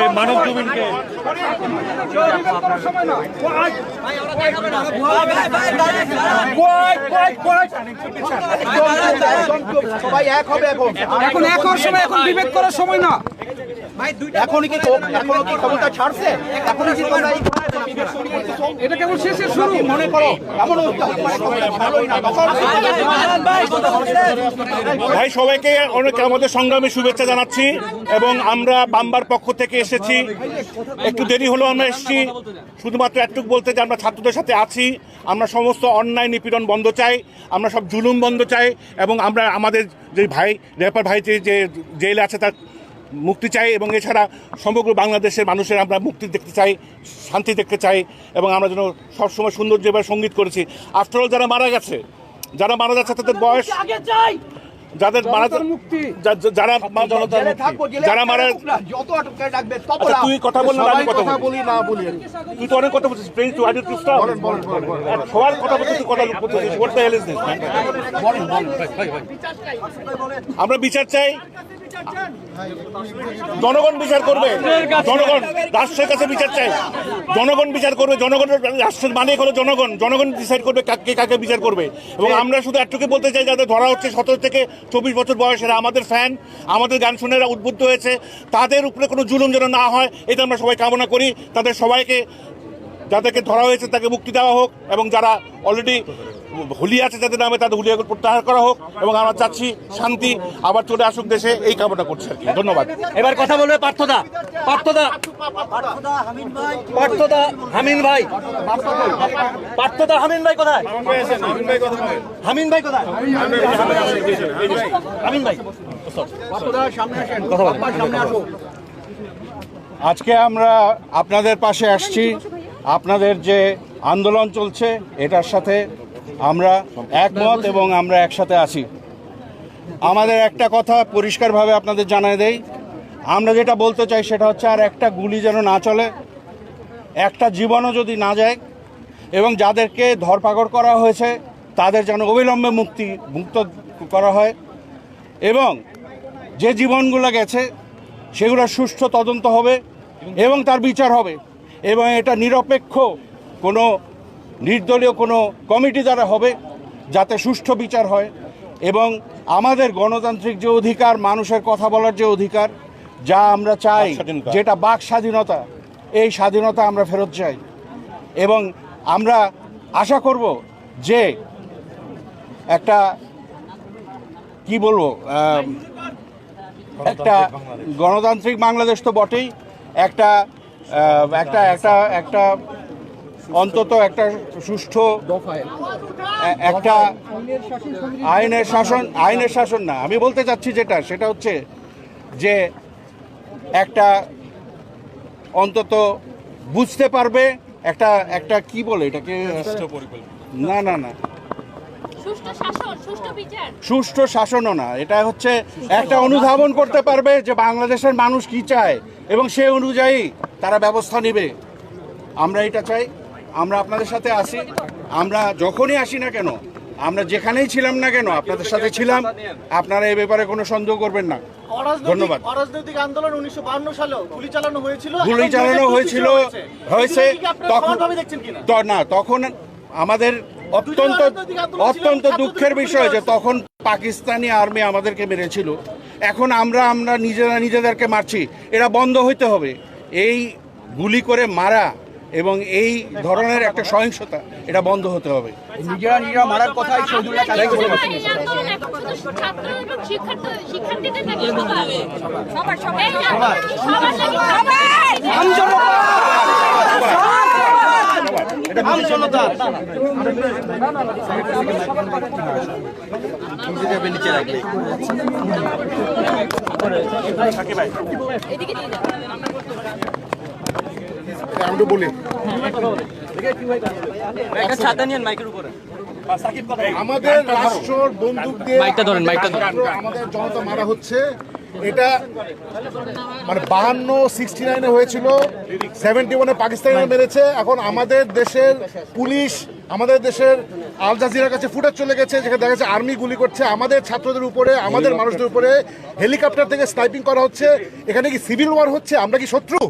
এই মানব জমিনকে সবাই এক হবে এখন এক হওয়ার সময়, এখন বিভেদ করার সময় না। এখনই কি ক্ষমতা ছাড়ছে? এখনই কি তোমরা এটা কেবল শেষের শুরু মনে করো? এমন ভাই, সবাইকে অনেক আমাদের সংগ্রামী শুভেচ্ছা জানাচ্ছি এবং আমরা বাম্বার পক্ষ থেকে এসেছি। একটু দেরি হলো আমরা এসেছি, শুধুমাত্র একটুকু বলতে যে আমরা ছাত্রদের সাথে আছি। আমরা সমস্ত অন্যায় নিপীড়ন বন্ধ চাই, আমরা সব জুলুম বন্ধ চাই এবং আমরা আমাদের যে ভাই রেপার ভাই যে জেলে আছে তার মুক্তি চাই এবং এছাড়া সমগ্র বাংলাদেশের মানুষের আমরা মুক্তি দেখতে চাই, শান্তি দেখতে চাই এবং আমরা যেন সবসময় সুন্দর যেভাবে সঙ্গীত করেছি। আফটারঅল যারা মারা যাচ্ছে তাদের বয়স, যাদের মারা যারা মারা, তুই কথা বল না, আমি কথা বলি না বলি, তুই তো অনেক কথা বলছিস। সবার কথা বলছিস, কথা বলছিস। আমরা বিচার চাই, জনগণ বিচার করবে, জনগণ রাষ্ট্রের কাছে বিচার চাই, জনগণ বিচার করবে, জনগণের রাষ্ট্রের মালিক হলো জনগণ, জনগণ ডিসাইড করবে কাকে বিচার করবে। এবং আমরা শুধু একটুকু বলতে চাই, যাদের ধরা হচ্ছে 17 থেকে 24 বছর বয়সেরা, আমাদের ফ্যান, আমাদের গান শুনে উদ্বুদ্ধ হয়েছে, তাদের উপরে কোনো জুলুম যেন না হয়, এটা আমরা সবাই কামনা করি। তাদের সবাইকে, যাদেরকে ধরা হয়েছে তাকে মুক্তি দেওয়া হোক এবং যারা অলরেডি হুলিয়া আছে যাদের নামে, তাদের হুলিয়াগুলো প্রত্যাহার করা হোক এবং আমরা চাচ্ছি শান্তি আবার চলে আসুক দেশে, এই কামনা করছি আর কি। ধন্যবাদ। এবার কথা বলবে পার্থদা। হামিন ভাই কোথায়? হামিন ভাই কোথায়? হামিন ভাই আজকে আমরা আপনাদের পাশে আসছি। আপনাদের যে আন্দোলন চলছে এটার সাথে আমরা একমত এবং আমরা একসাথে আছি। আমাদের একটা কথা পরিষ্কারভাবে আপনাদের জানিয়ে দেই, আমরা যেটা বলতে চাই সেটা হচ্ছে আর একটা গুলি যেন না চলে, একটা জীবনও যদি না যায় এবং যাদেরকে ধরপাকড় করা হয়েছে তাদের যেন অবিলম্বে মুক্ত করা হয় এবং যে জীবনগুলো গেছে সেগুলো সুষ্ঠু তদন্ত হবে এবং তার বিচার হবে এবং এটা নিরপেক্ষ কোনো নির্দলীয় কোনো কমিটি দ্বারা হবে, যাতে সুষ্ঠু বিচার হয় এবং আমাদের গণতান্ত্রিক যে অধিকার, মানুষের কথা বলার যে অধিকার, যা আমরা চাই, যেটা বাক স্বাধীনতা, এই স্বাধীনতা আমরা ফেরত চাই এবং আমরা আশা করব যে একটা কি বলবো, একটা গণতান্ত্রিক বাংলাদেশ তো বটেই, একটা একটা একটা একটা অন্তত একটা সুষ্ঠু একটা আইনের শাসন না, আমি বলতে চাচ্ছি সেটা হচ্ছে যে একটা অন্তত বুঝতে পারবে একটা কি বলে এটাকে, না সুষ্ঠু শাসনও না, এটা হচ্ছে একটা অনুধাবন করতে পারবে যে বাংলাদেশের মানুষ কি চায় এবং সে অনুযায়ী তারা ব্যবস্থা নেবে। আমরা এটা চাই, আমরা আপনাদের সাথে আসি, আমরা যখনই আসি না কেন, আমরা যেখানেই ছিলাম না কেন আপনাদের সাথে ছিলাম, আপনারা এই ব্যাপারে কোনো সন্দেহ করবেন না। ধন্যবাদ। অরাজনৈতিক আন্দোলন 1952 সালেও গুলি চালানো হয়েছিল হয়েছে তখন আমাদের অত্যন্ত দুঃখের বিষয় যে তখন পাকিস্তানি আর্মি আমাদেরকে মেরেছিল। এখন আমরা নিজেদেরকে মারছি, এটা বন্ধ হইতে হবে। এই গুলি করে মারা এবং এই ধরনের একটা সহিংসতা, এটা বন্ধ হতে হবে। নিজেরা মারার কথাই শহীদুল্লাহ কাদের বলেছেন। আমি বলি আমাদের রাষ্ট্রের বন্দুকদের আমাদের জনতা মারা হচ্ছে। এটা মানে 52-69 হয়েছিল, 71 পাকিস্তানিরা মেরেছে। এখন আমাদের দেশের পুলিশ আমাদের দেশের আল জাজিরার কাছে ফুটেজ চলে গেছে, যেখানে দেখা যাচ্ছে আর্মি গুলি করছে আমাদের ছাত্রদের উপরে, আমাদের মানুষদের উপরে, হেলিকপ্টার থেকে স্নাইপিং করা হচ্ছে। এখানে কি সিভিল ওয়ার হচ্ছে? আমরা কি শত্রু?